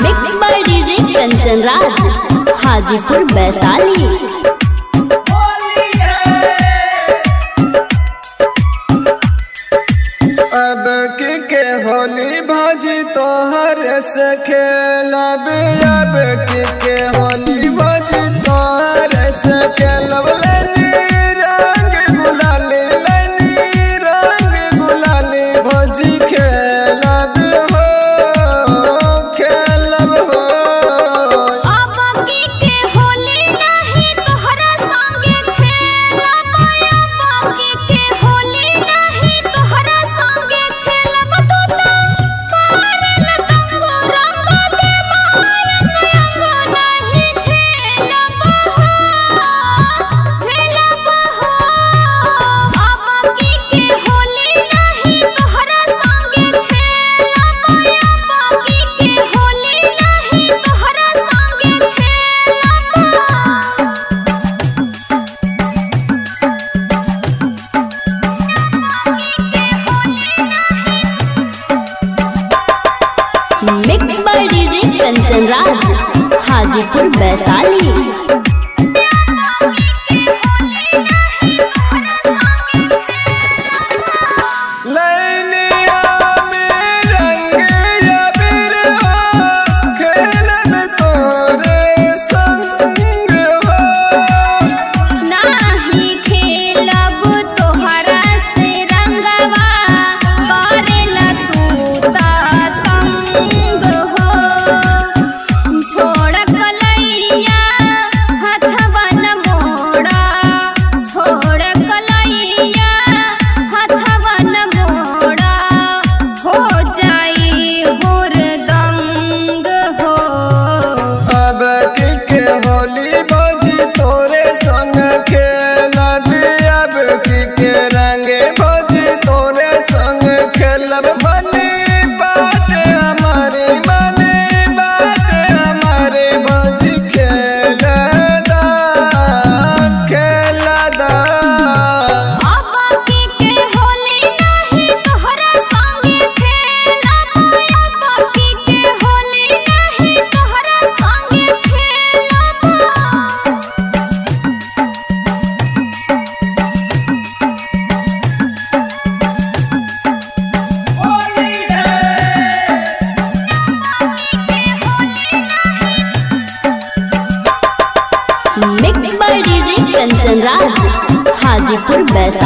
Mix by DJ Kanchan Raj Hajipur Vaishali. अब के होली भाजी तोहर से खेलब, अब के होली भाजी तोहर से खेलब। लनी रंग गुलाली, लनी रंग गुलाली भौजी खेलब हो, खेलब हो। अब के होली नहीं तोहरा संगे खेलब, अब के होली नहीं तोहरा संगे खेलब। तू तो मारल तंगो रंग दे मारंग रंग नहीं झेलब हो, झेलब हो। अब के होली नहीं तोहरा संगे खेलब, अब के होली नहीं तोहरा संगे खेलब। Mix by DJ Kanchan Raj Hajipur Vaishali. लैनिया में रंग अबीर हो, खेलब तोरे संग हो। नाही खेलब तोहरा से रंगवा, करेला तू त तंग हो। छोड़ कलैया हथवा न मोड़ा, छोड़ कलैया हथवा न मोड़ा। हो जाई हुरदंग हो। अब के होली भौजी तोरे संग खेलब, अब के रंग भौजी तोरे संग खेलब। मनी बात हमारी, मनी बात हमारी भौजी खेलदा, खेलदा। अब के होली नहीं तोहरा संगे खेलब, अब के होली नहीं तोहरा संगे खेलब। Mix by DJ Kanchan Raj Hajipur Vaishali.